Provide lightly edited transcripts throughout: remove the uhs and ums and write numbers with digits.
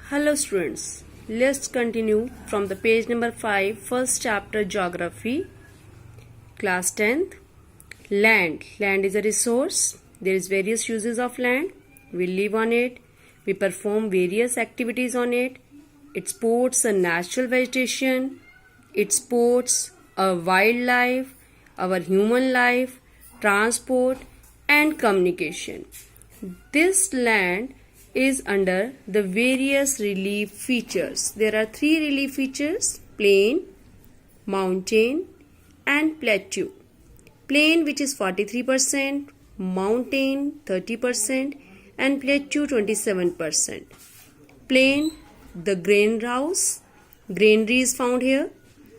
Hello students, let's continue from the page number 5, first chapter Geography, class 10th. Land. Land is a resource. There is various uses of land. We live on it. We perform various activities on it. It supports a natural vegetation. It supports a wildlife, our human life, transport and communication. This land is under the various relief features. There are 3 relief features: plain, mountain and plateau. Plain, which is 43%, mountain 30% and plateau 27%. Plain, the greenery is found here.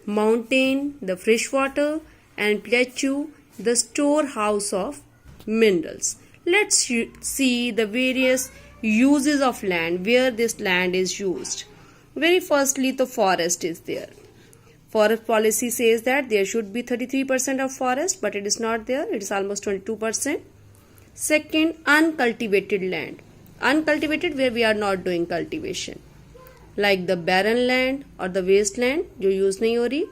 Mountain, the fresh water, and plateau, the storehouse of minerals. Let's see the various uses of land, where this land is used. Very firstly, the forest is there. Forest policy says that there should be 33% of forest, but it is not there. It is almost 22%. Second, uncultivated land. Uncultivated, where we are not doing cultivation, like the barren land or the wasteland, जो use नहीं हो रही.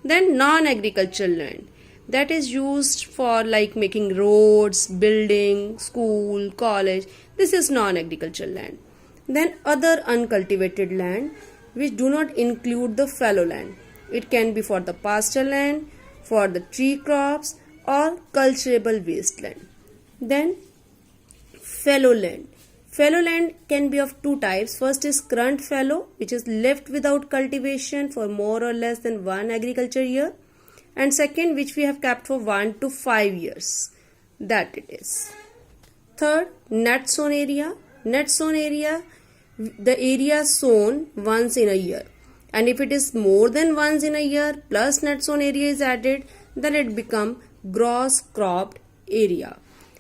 Then non-agricultural land, that is used for like making roads, building, school, college. This is non-agricultural land. Then other uncultivated land, which do not include the fallow land. It can be for the pasture land, for the tree crops or cultivable wasteland. Then fallow land. Fallow land can be of 2 types. First is current fallow, which is left without cultivation for more or less than 1 agriculture year. And second, which we have kept for 1 to 5 years. That it is. Third, net sown area. Net sown area, the area sown once in a year. And if it is more than once in a year plus net sown area is added, then it become gross cropped area.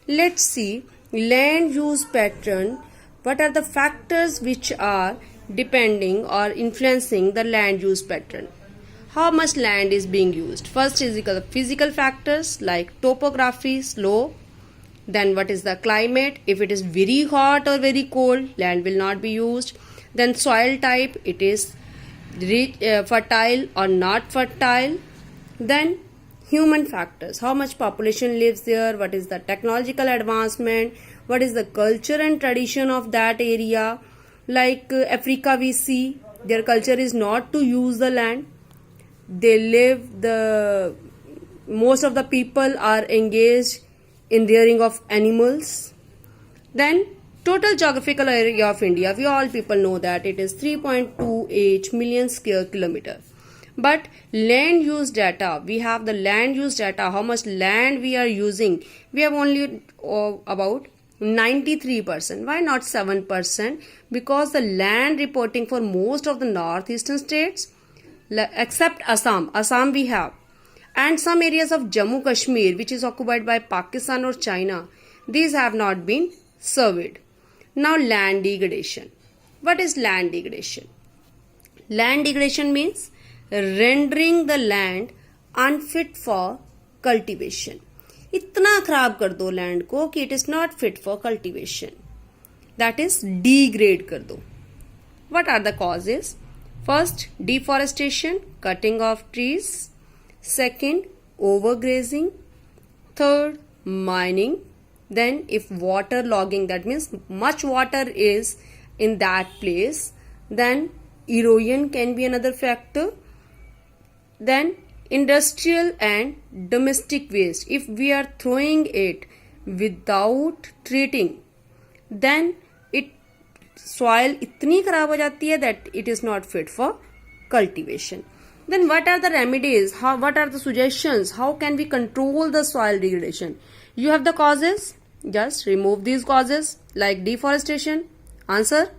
Let's see land use pattern. What are the factors which are depending or influencing the land use pattern? How much land is being used? First is the physical factors like topography, slope. Then what is the climate? If it is very hot or very cold, land will not be used. Then soil type, it is fertile or not fertile. Then human factors, how much population lives there, what is the technological advancement, what is the culture and tradition of that area. Like Africa, we see their culture is not to use the land. Most of the people are engaged in rearing of animals. Then total geographical area of India, we all people know that it is 3.28 million square kilometer. But land use data, we have the land use data, how much land we are using. We have only about 93%. Why not 7%? Because the land reporting for most of the northeastern states, except Assam we have, and some areas of Jammu Kashmir, which is occupied by Pakistan or China, these have not been surveyed. Now land degradation. What is land degradation? Land degradation means rendering the land unfit for cultivation. इतना खराब कर दो land को कि it is not fit for cultivation. That is degrade कर दो. What are the causes? First, deforestation, cutting of trees. Second, overgrazing. Third, mining. Then if water logging, that means much water is in that place, then erosion can be another factor. Then industrial and domestic waste, if we are throwing it without treating, then soil इतनी खराब हो जाती है that it is not fit for cultivation. Then what are the remedies? What are the suggestions? How can we control the soil degradation? You have the causes. Just remove these causes like deforestation. Answer: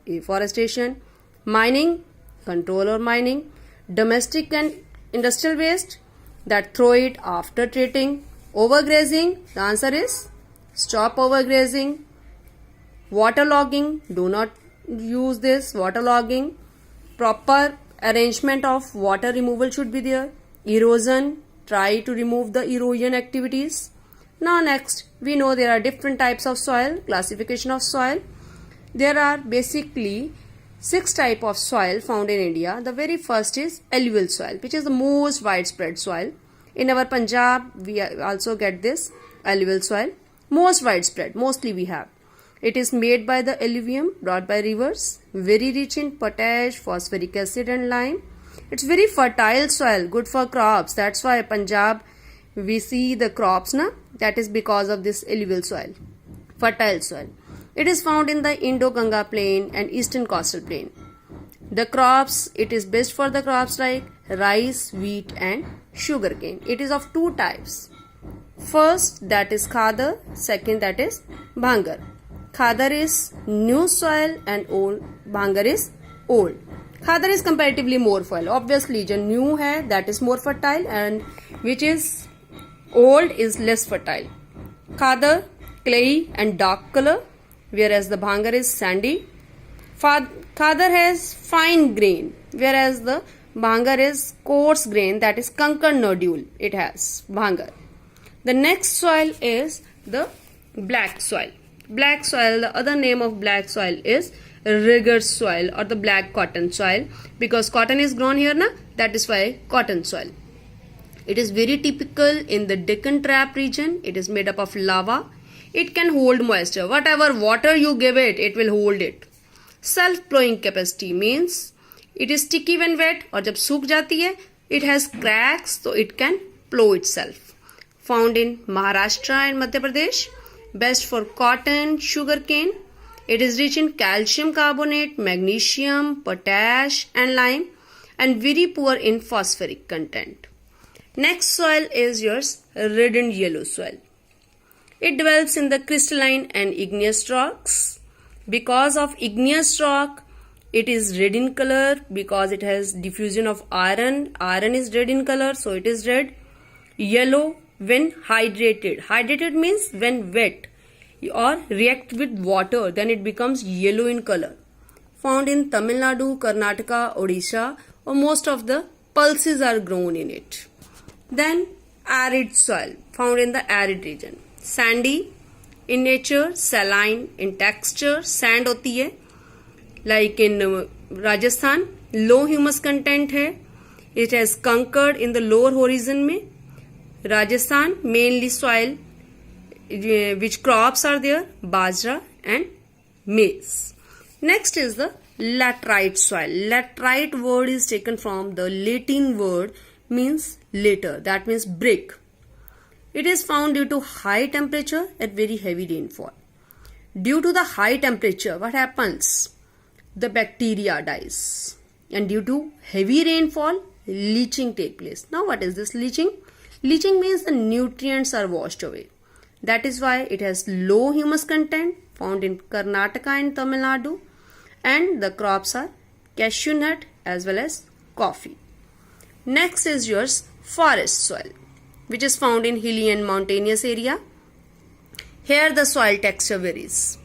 deforestation. Mining, control or mining. Domestic and industrial waste, that throw it after treating. Overgrazing, the answer is stop overgrazing. Water logging, do not use this water logging. Proper arrangement of water removal should be there. Erosion, try to remove the erosion activities. Now next, we know there are different types of soil, classification of soil. There are basically 6 type of soil found in India. The very first is alluvial soil, which is the most widespread soil. In our Punjab, we also get this alluvial soil. Most widespread, mostly we have. It is made by the alluvium brought by rivers, very rich in potash, phosphoric acid and lime. It's very fertile soil, good for crops. That's why Punjab, we see the crops, na? That is because of this alluvial soil, fertile soil. It is found in the Indo-Ganga plain and eastern coastal plain. The crops, it is best for the crops like rice, wheat and sugarcane. It is of two types. First, that is khadar. Second, that is bhangar. Khadar is new soil and old bhangar is old. Khadar is comparatively more fertile. Obviously, जो new है that is more fertile and which is old is less fertile. Khadar, clay and dark color, whereas the bhangar is sandy. Khadar has fine grain, whereas the bhangar is coarse grain, that is conker nodule. It has bhangar. The next soil is the black soil. Black soil, the other name of black soil is rigger soil or the black cotton soil, because cotton is grown here, na? That is why cotton soil. It is very typical in the Deccan Trap region. It is made up of lava. It can hold moisture. Whatever water you give it, it will hold it. Self-plowing capacity means it is sticky when wet, और जब सूख जाती है, it has cracks, so it can plow itself. Found in Maharashtra and Madhya Pradesh. Best for cotton, sugarcane. It is rich in calcium carbonate, magnesium, potash and lime, and very poor in phosphoric content. Next soil is yours red and yellow soil. It develops in the crystalline and igneous rocks. Because of igneous rock, it is red in color because it has diffusion of iron. Iron is red in color, so it is red. Yellow when hydrated. Hydrated means when wet or react with water, then it becomes yellow in color. Found in Tamil Nadu, Karnataka, Odisha, or most of the pulses are grown in it. Then arid soil, found in the arid region. Sandy in nature, saline in texture, sand होती है. Like in Rajasthan, low humus content है. It has conquered in the lower horizon में. Rajasthan, mainly soil, which crops are there, bajra and maize. Next is the laterite soil. Laterite word is taken from the Latin word means later, that means brick. It is found due to high temperature and very heavy rainfall. Due to the high temperature, what happens? The bacteria dies. And due to heavy rainfall, leaching takes place. Now what is this leaching? Leaching means the nutrients are washed away. That is why it has low humus content, found in Karnataka and Tamil Nadu, and the crops are cashew nut as well as coffee. Next is yours forest soil, which is found in hilly and mountainous area. Here the soil texture varies.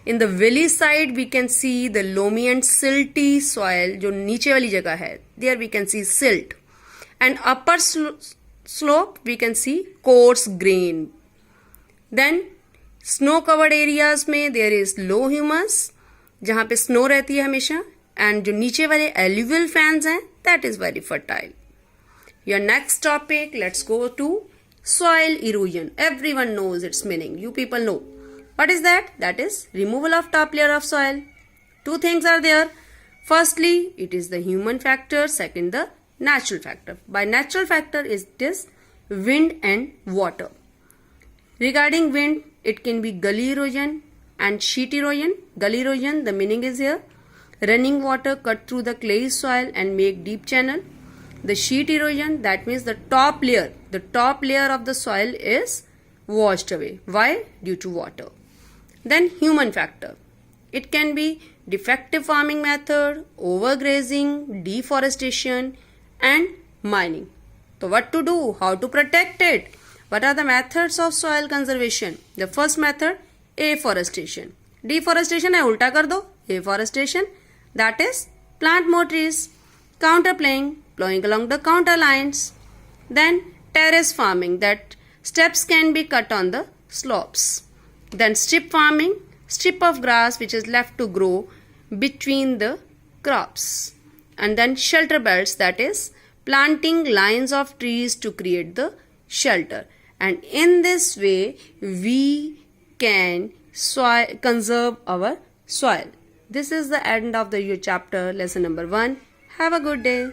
In the valley side we can see the loamy and silty soil, जो नीचे वाली जगह है, there we can see silt, and upper slope we can see coarse grain. Then snow covered areas में there is low humus, जहाँ पे snow रहती है हमेशा, and जो नीचे वाले alluvial fans हैं, that is very fertile. Your next topic, let's go to soil erosion. Everyone knows its meaning. You people know. What is that? That is removal of top layer of soil. Two things are there. Firstly, it is the human factor. Second, the natural factor. By natural factor, it is wind and water. Regarding wind, it can be gully erosion and sheet erosion. Gully erosion, the meaning is here. Running water cut through the clay soil and make deep channel. The sheet erosion, that means the top layer of the soil is washed away. Why? Due to water. Then human factor. It can be defective farming method, overgrazing, deforestation and mining. So what to do? How to protect it? What are the methods of soil conservation? The first method, afforestation. Deforestation है उल्टा कर दो. Afforestation, that is plant more trees. Counterplaying, plowing along the counter lines. Then terrace farming, that steps can be cut on the slopes. Then strip farming, strip of grass which is left to grow between the crops. And then shelter belts, that is planting lines of trees to create the shelter. And in this way we can conserve our soil. This is the end of the chapter lesson number 1. Have a good day.